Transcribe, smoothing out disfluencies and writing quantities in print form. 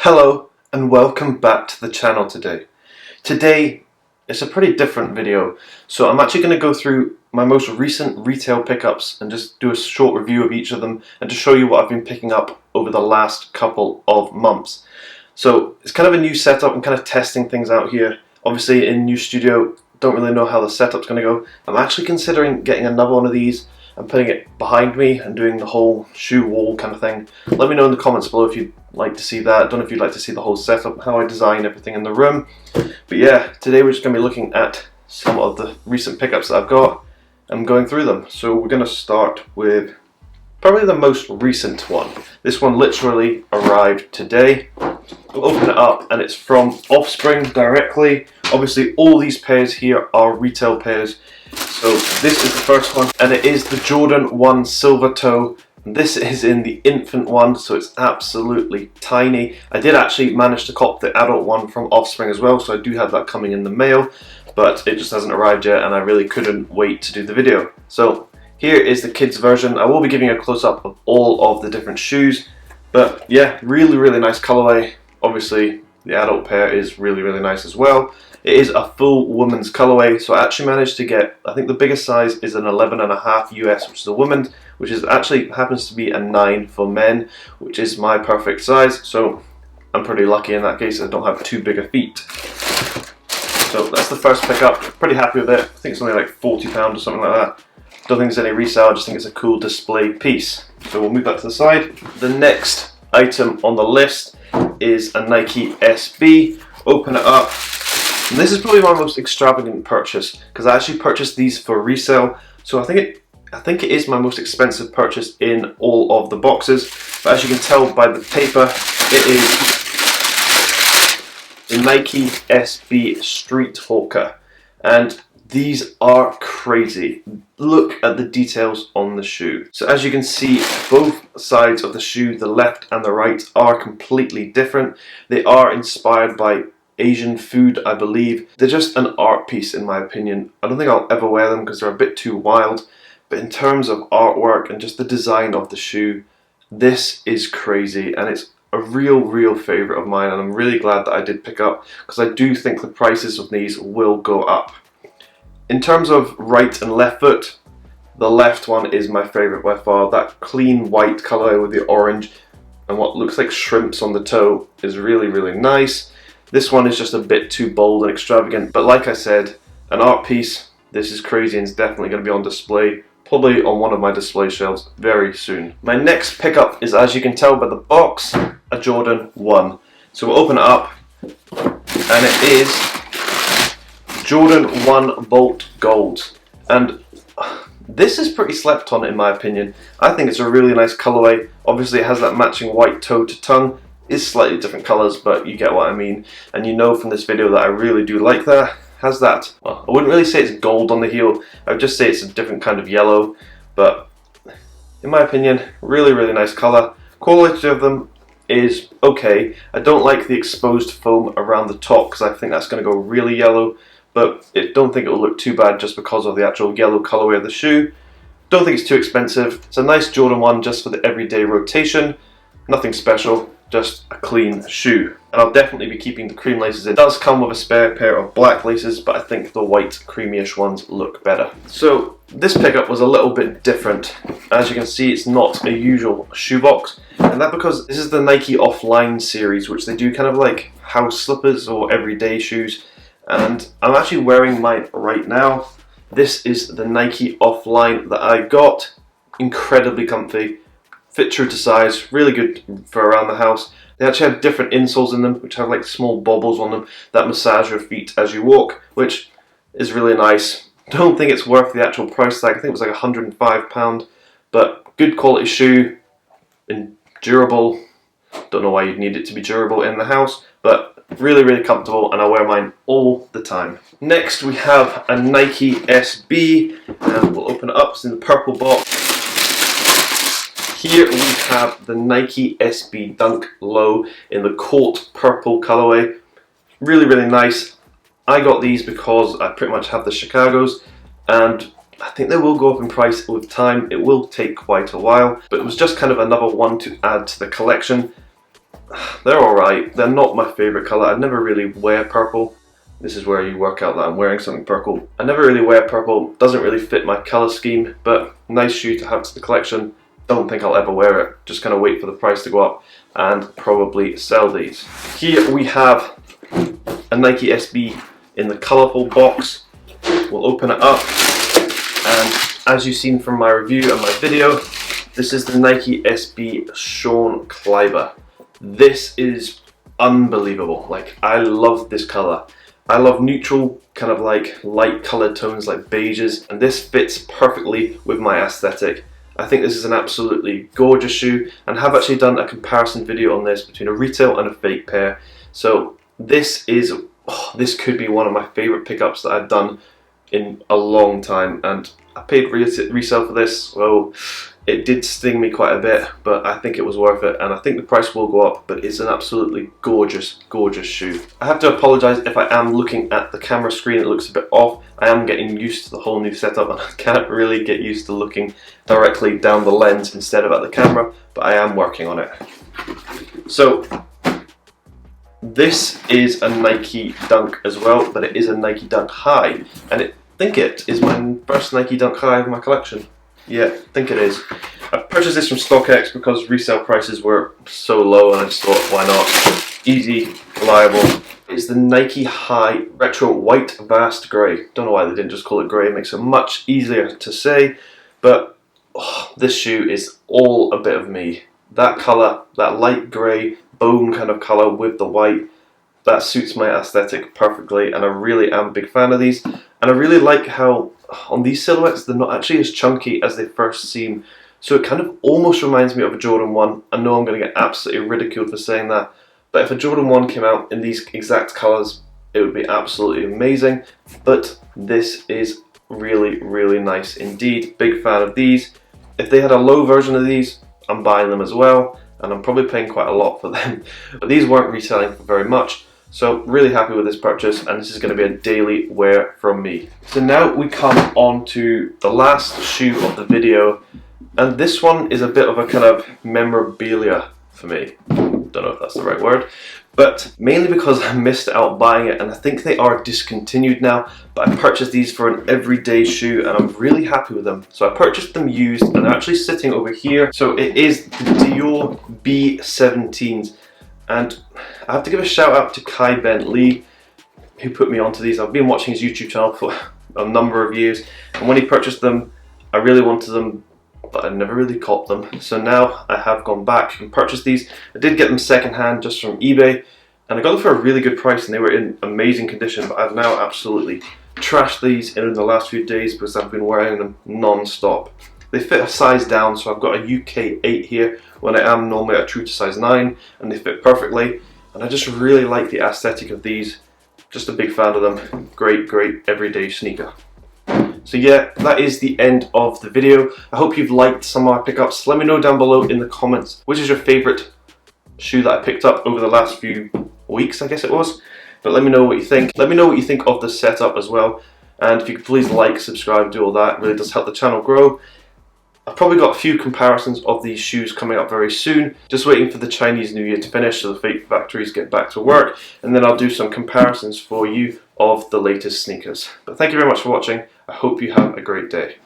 Hello and welcome back to the channel today. Today it's a pretty different video, so I'm actually going to go through my most recent retail pickups and just do a short review of each of them and to show you what I've been picking up over the last couple of months. So it's kind of a new setup. I'm kind of testing things out here. Obviously in new studio, don't really know how the setup's going to go. I'm actually considering getting another one of these and putting it behind me and doing the whole shoe wall kind of thing. Let me know in the comments below if you'd like to see that. I don't know if you'd like to see the whole setup, how I design everything in the room. But yeah, today we're just going to be looking at some of the recent pickups that I've got and going through them. So we're going to start with probably the most recent one. This one literally arrived today. We'll open it up and it's from Offspring directly. Obviously all these pairs here are retail pairs. So this is the first one, and it is the Jordan 1 Silver Toe. This is in the infant one, so it's absolutely tiny. I did actually manage to cop the adult one from Offspring as well, so I do have that coming in the mail, but it just hasn't arrived yet and I really couldn't wait to do the video. So here is the kids version. I will be giving a close-up of all of the different shoes, but yeah, really nice colorway. Obviously the adult pair is really nice as well. It is a full woman's colorway, so I actually managed to get, I think the biggest size is an 11.5 US, which is a woman's, which is actually happens to be a 9 for men, which is my perfect size, so I'm pretty lucky in that case. I don't have too big a feet. So that's the first pickup. Pretty happy with it. I think it's only like £40 or something like that. Don't think it's any resale, I just think it's a cool display piece. So we'll move that to the side. The next item on the list is a Nike SB. Open it up. And this is probably my most extravagant purchase because I actually purchased these for resale. So I think it is my most expensive purchase in all of the boxes. But as you can tell by the paper, it is the Nike SB Street Hawker. And these are crazy. Look at the details on the shoe. So as you can see, both sides of the shoe, the left and the right, are completely different. They are inspired by Asian food, I believe. They're just an art piece in my opinion. I don't think I'll ever wear them because they're a bit too wild, but in terms of artwork and just the design of the shoe, this is crazy and it's a real favorite of mine, and I'm really glad that I did pick up because I do think the prices of these will go up. In terms of right and left foot, the left one is my favorite by far. That clean white color with the orange and what looks like shrimps on the toe is really nice. This one is just a bit too bold and extravagant, but like I said, an art piece. This is crazy and it's definitely going to be on display, probably on one of my display shelves very soon. My next pickup is, as you can tell by the box, a Jordan 1. So we'll open it up and it is Jordan 1 Bolt Gold. And this is pretty slept on in my opinion. I think it's a really nice colorway. Obviously it has that matching white toe to tongue. It's slightly different colors, but you get what I mean. And you know from this video that I really do like that. Has that, well, I wouldn't really say it's gold on the heel. I would just say it's a different kind of yellow. But in my opinion, really nice color. Quality of them is okay. I don't like the exposed foam around the top because I think that's going to go really yellow. But I don't think it will look too bad just because of the actual yellow colorway of the shoe. Don't think it's too expensive. It's a nice Jordan 1 just for the everyday rotation. Nothing special, just a clean shoe. And I'll definitely be keeping the cream laces in. It does come with a spare pair of black laces, but I think the white creamy-ish ones look better. So this pickup was a little bit different. As you can see, it's not a usual shoebox. And that's because this is the Nike Offline series, which they do kind of like house slippers or everyday shoes. And I'm actually wearing mine right now. This is the Nike Offline that I got. Incredibly comfy. Fit true to size, really good for around the house. They actually have different insoles in them, which have like small bobbles on them that massage your feet as you walk, which is really nice. Don't think it's worth the actual price tag. I think it was like £105, but good quality shoe and durable. Don't know why you'd need it to be durable in the house, but really comfortable, and I wear mine all the time. Next we have a Nike SB, and we'll open it up. It's in the purple box. Here we have the Nike SB Dunk Low in the Court Purple colorway. Really nice. I got these because I pretty much have the Chicago's, and I think they will go up in price with time. It will take quite a while, but it was just kind of another one to add to the collection. they're alright. They're not my favourite colour. I never really wear purple. This is where you work out that I'm wearing something purple. I never really wear purple. Doesn't really fit my colour scheme, but nice shoe to have to the collection. Don't think I'll ever wear it. Just gonna wait for the price to go up and probably sell these. Here we have a Nike SB in the colourful box. We'll open it up, and as you've seen from my review and my video, this is the Nike SB Sean Kleiber. This is unbelievable. Like, I love this colour. I love neutral, kind of like light coloured tones like beiges, and this fits perfectly with my aesthetic. I think this is an absolutely gorgeous shoe, and have actually done a comparison video on this between a retail and a fake pair. So this could be one of my favourite pickups that I've done in a long time, and I paid resale for this, so it did sting me quite a bit, but I think it was worth it, and I think the price will go up, but it's an absolutely gorgeous, gorgeous shoe. I have to apologise if I am looking at the camera screen, it looks a bit off. I am getting used to the whole new setup, and I can't really get used to looking directly down the lens instead of at the camera, but I am working on it. So, this is a Nike Dunk as well, but it is a Nike Dunk High, and I think it is my first Nike Dunk High in my collection. Yeah, I think it is. I purchased this from StockX because resale prices were so low, and I just thought, why not? Easy, reliable. It's the Nike High Retro White Vast Grey. Don't know why they didn't just call it grey, it makes it much easier to say, but this shoe is all a bit of me. That colour, that light grey, bone kind of colour with the white, that suits my aesthetic perfectly, and I really am a big fan of these. And I really like how on these silhouettes they're not actually as chunky as they first seem, so it kind of almost reminds me of a Jordan 1. I know I'm going to get absolutely ridiculed for saying that, but if a Jordan 1 came out in these exact colours, it would be absolutely amazing. But this is really, really nice indeed. Big fan of these. If they had a low version of these, I'm buying them as well, and I'm probably paying quite a lot for them. But these weren't reselling for very much, so really happy with this purchase, and this is going to be a daily wear from me. So now we come on to the last shoe of the video, and this one is a bit of a kind of memorabilia for me. Don't know if that's the right word, but mainly because I missed out buying it, and I think they are discontinued now, but I purchased these for an everyday shoe, and I'm really happy with them. So I purchased them used, and they're actually sitting over here. So it is the Dior B17s, and I have to give a shout out to Kai Bentley, who put me onto these. I've been watching his YouTube channel for a number of years, and when he purchased them, I really wanted them, but I never really caught them. So now I have gone back and purchased these. I did get them secondhand just from eBay, and I got them for a really good price, and they were in amazing condition, but I've now absolutely trashed these in the last few days because I've been wearing them non-stop. They fit a size down, so I've got a UK 8 here when I am normally a true to size 9, and they fit perfectly, and I just really like the aesthetic of these. Just a big fan of them. Great, great everyday sneaker. So yeah, that is the end of the video. I hope you've liked some of my pickups. Let me know down below in the comments which is your favourite shoe that I picked up over the last few weeks, I guess it was. But let me know what you think. Let me know what you think of the setup as well. And if you could please like, subscribe, do all that. It really does help the channel grow. I've probably got a few comparisons of these shoes coming up very soon. Just waiting for the Chinese New Year to finish so the fake factories get back to work. And then I'll do some comparisons for you of the latest sneakers. But thank you very much for watching. I hope you have a great day.